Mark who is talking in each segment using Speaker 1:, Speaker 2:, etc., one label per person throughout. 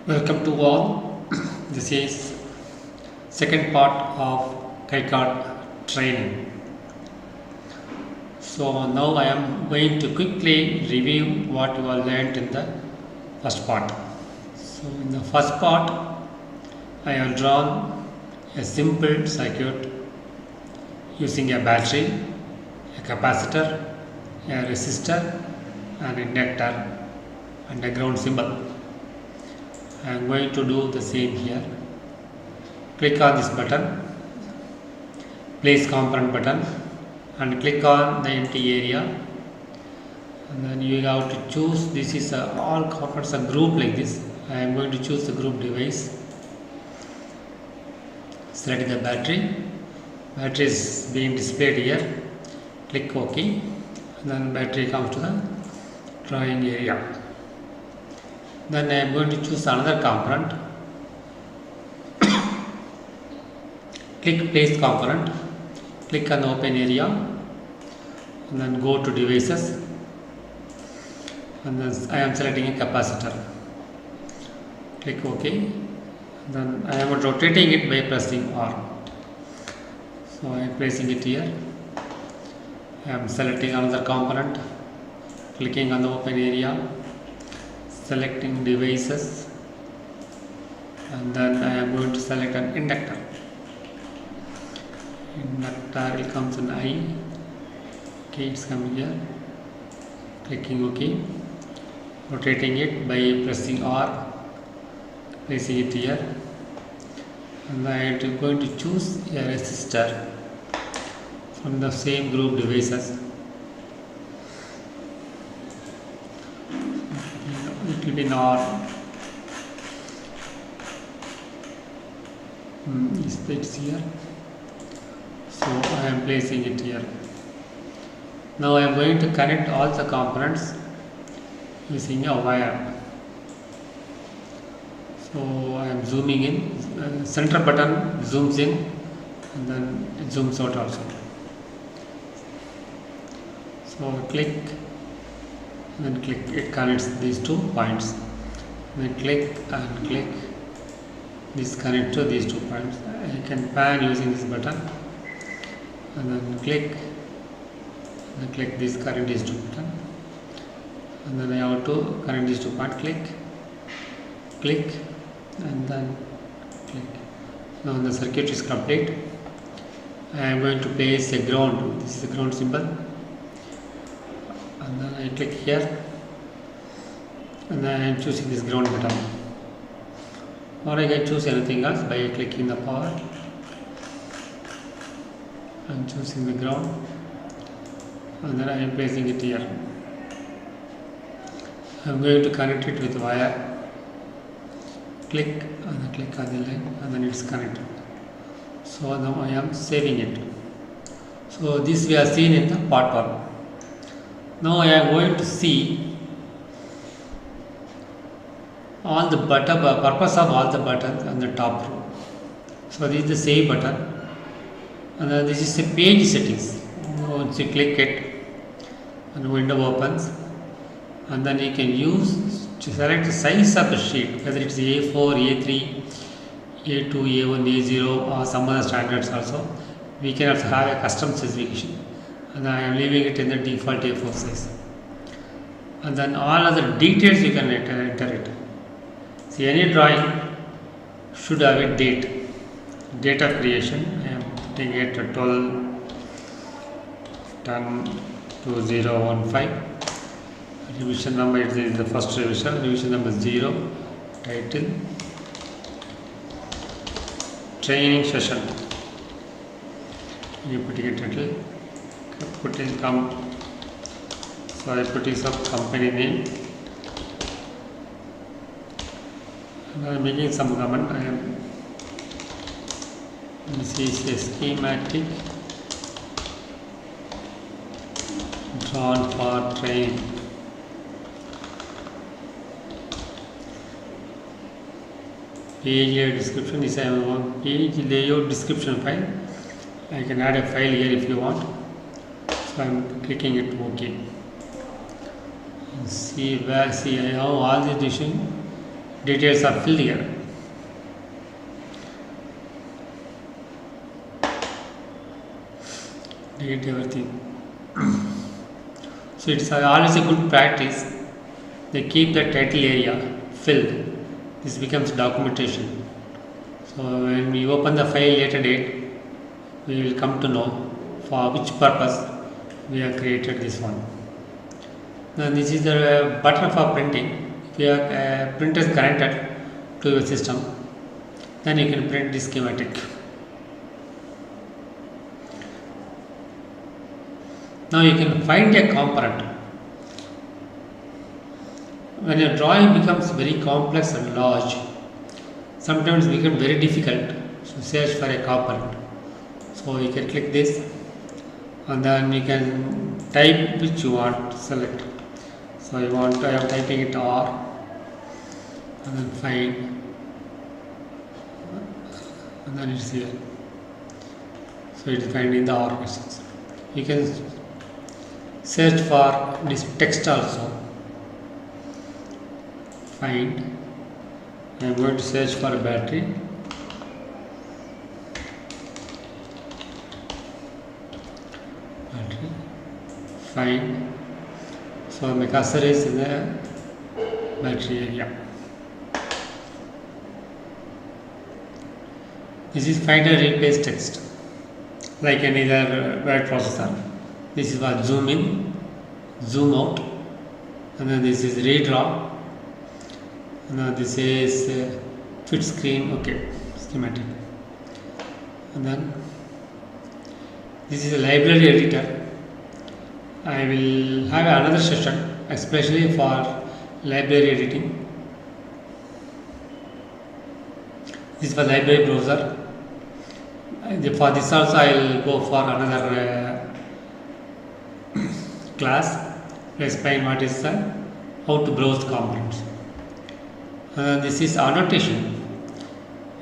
Speaker 1: Welcome to all. This is second part of KiCard training. So now I am going to quickly review what you have learned in the first part. So in the first part, I have drawn a simple circuit using a battery, a capacitor, a resistor, an inductor, and a ground symbol. I am going to do the same here. Click on this button, place component button, and click on the empty area, and then you have to choose. This is all components are grouped like this. I am going to choose the group device. Select the battery. Battery is being displayed here. Click OK, and then battery comes to the drawing area. Then I am going to choose another component. Click place component, click on the open area, and then go to devices, and then I am selecting a capacitor. Click OK, and then I am rotating it by pressing R. So I am placing it here. I am selecting another component, clicking on the open area, selecting devices, and then I am going to select an inductor. Inductor will comes in I. Okay, it's coming here. Clicking OK, rotating it by pressing R, placing it here, and I am going to choose a resistor from the same group devices. It will be not it's here, so I am placing it here. Now I am going to connect all the components using a wire. So I am zooming in, center button zooms in, and then it zooms out also. So click, and then click, it connects these 2 points. Then click and click, this connect to these 2 points. I can pan using this button, and then click, and click this, connect these 2 button, and then I have to connect these 2 points. Click, and then click. Now the circuit is complete. I am going to place a ground. This is the ground symbol, and then I click here, and then I am choosing this ground button, or I can choose anything else by clicking the power and choosing the ground, and then I am placing it here. I am going to connect it with wire. Click, and then click on the line, and then it's connected. So now I am saving it. So this we have seen in the part 1. Now I am going to see all the button, purpose of all the buttons on the top row. So this is the save button, and then this is the page settings. Once you click it, and window opens, and then you can use to select the size of the sheet, whether it's A4, A3, A2, A1, A0, or some other standards also. We can also have a custom specification, and I am leaving it in the default A4 size. And then all other details you can enter it. See, any drawing should have a date of creation. I am putting it to 12/10/2015. Revision number is the first revision number 0. Title, training session. You putting a title, putting so I putting some company name, and I am making some comment. This is a schematic drawn for training. Page layout description is a page layout description file. I can add a file here if you want. So I am clicking it OK. See I have all the decision details are filled here. Delete everything. So it's always a good practice. They keep the title area filled. This becomes documentation. So when we open the file later date, we will come to know for which purpose we have created this one. Now this is the button for printing. If your printer is connected to your system, then you can print this schematic. Now you can find a component. When your drawing becomes very complex and large, sometimes it becomes very difficult to search for a component. So you can click this and then you can type which you want to select. So I am typing it R and then find, and then it's here. So it is found in the R questions. You can search for this text also. Find. I am going to search for a battery. Find. So my cursor is in the battery area. This is find and replace text, like any other word processor. This is for zoom in, zoom out, and then this is redraw, and then this is fit screen, okay, schematic, and then this is a library editor. I will have another session especially for library editing. This is for library browser. For this also I will go for another class to explain what is how to browse components. This is annotation.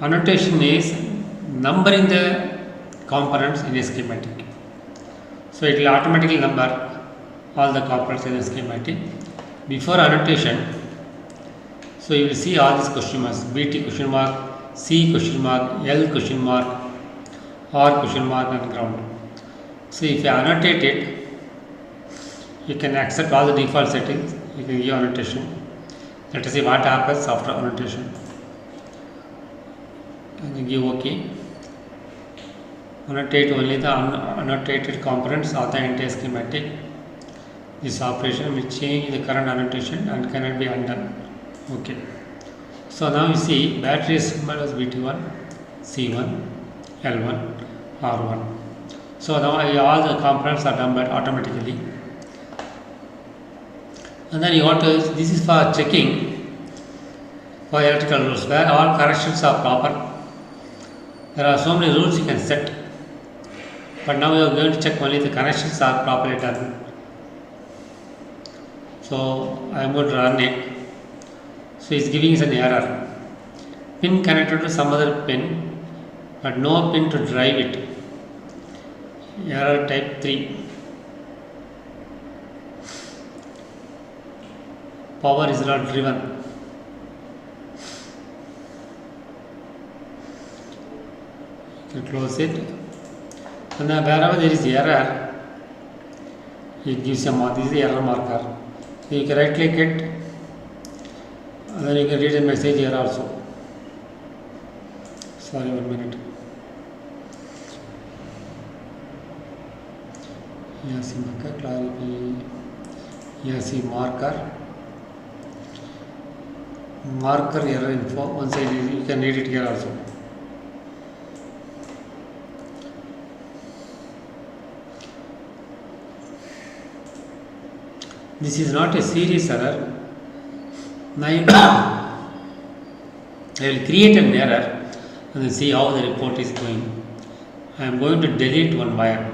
Speaker 1: Annotation is numbering the components in a schematic. So it will automatically number all the components in the schematic. Before annotation, so you will see all these question marks: BT question mark, C question mark, L question mark, R question mark, and ground. So if you annotate it, you can accept all the default settings. You can give annotation. Let us see what happens after annotation. And you give OK. Annotate only the annotated components of the entire schematic. This operation will change the current annotation and cannot be undone. Okay. So now you see battery symbol was BT1, C1, L1, R1. So now all the components are numbered automatically. And then you want to, this is for checking for electrical rules where all corrections are proper. There are so many rules you can set. But now we are going to check only the connections are properly done. So I am going to run it. So it's giving us an error. Pin connected to some other pin, but no pin to drive it. Error type 3. Power is not driven. You can close it. And then wherever there is error, it gives a mark. This is the error marker. So you can right click it, and then you can read the message here also. Sorry, 1 minute. Yes, marker, clarify. Yes, marker. Marker error info. Once you can read it here also. This is not a serious error. Now I will create an error and then see how the report is going. I am going to delete one wire,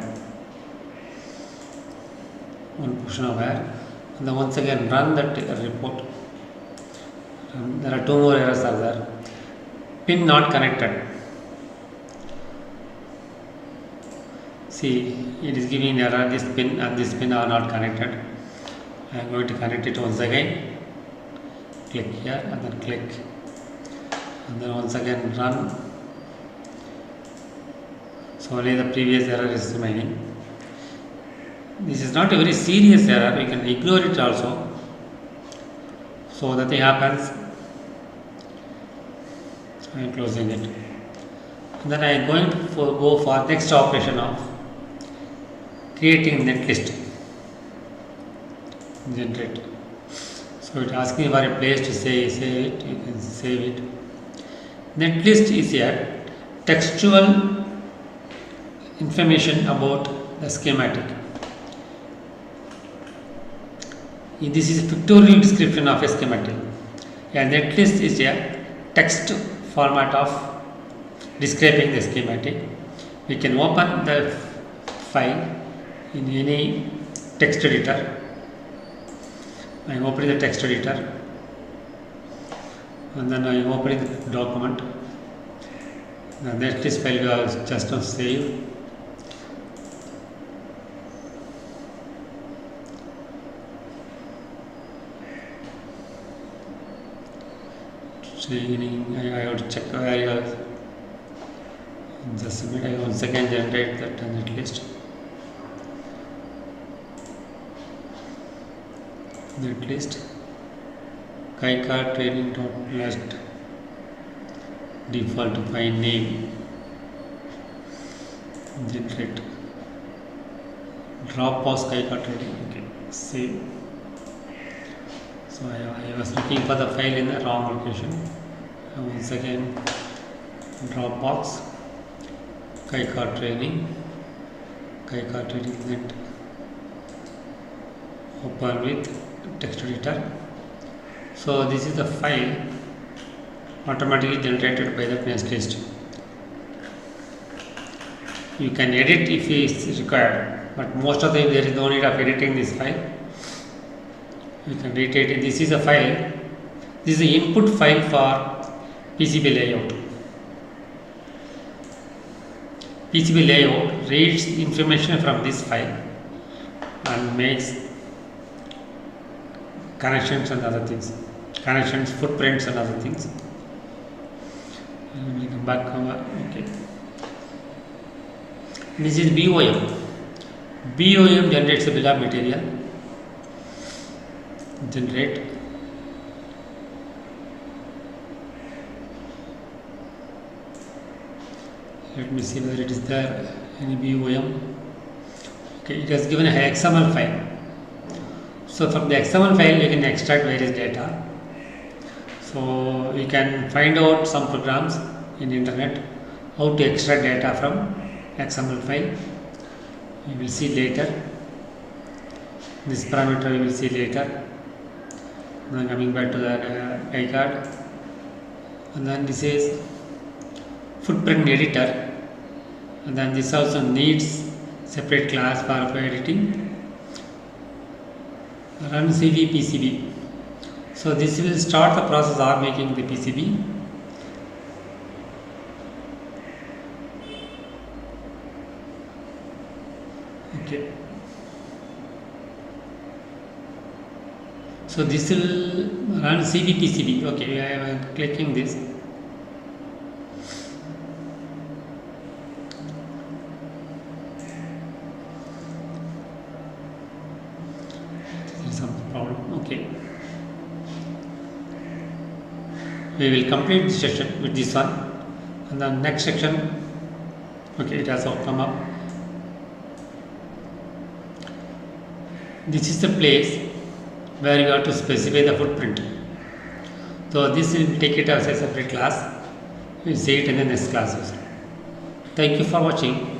Speaker 1: one portion of wire, and then once again run that report. There are 2 more errors are there. Pin not connected. See, it is giving error. This pin and this pin are not connected. I am going to connect it once again. Click here and then click and then once again run. So only the previous error is remaining. This is not a very serious error, you can ignore it also. So nothing happens. I am closing it. And then I am going to go for next operation of creating netlist. Generate. So it asks me for a place to save it. You can save it. Netlist is a textual information about the schematic. This is a pictorial description of a schematic. A netlist is a text format of describing the schematic. We can open the file in any text editor. I am opening the text editor and then I am opening the document. The netlist file we have just now saved. Training, I have to check where you are. Just a minute, I once again generate that netlist. Netlist KiCad training.last default file name, generate Dropbox KiCad training. Okay, save. So I was looking for the file in the wrong location. Once again Dropbox KiCad training net, open with text editor. So this is the file automatically generated by the netlist. You can edit if it is required, but most of the time there is no need of editing this file. You can retain it. This is a file. This is the input file for PCB layout. PCB layout reads information from this file and makes connections and other things. Connections, footprints and other things. And we come back. Okay. This is BOM. BOM generates a bill of material. Generate. Let me see whether it is there. Any BOM. Okay, it has given a XML file. So from the XML file you can extract various data. So you can find out some programs in the internet how to extract data from XML file. You will see later. This parameter you will see later. Now coming back to the KiCad, and then this is footprint editor, and then this also needs separate class for editing. Run CV PCB. So this will start the process of making the PCB. Okay. So this will run CV PCB. Okay, I am clicking this. There is some problem. Okay. We will complete this session with this one, and the next section. Okay, it has come up. This is the place where you have to specify the footprint. So this will take it as a separate class. We will see it in the next classes. Thank you for watching.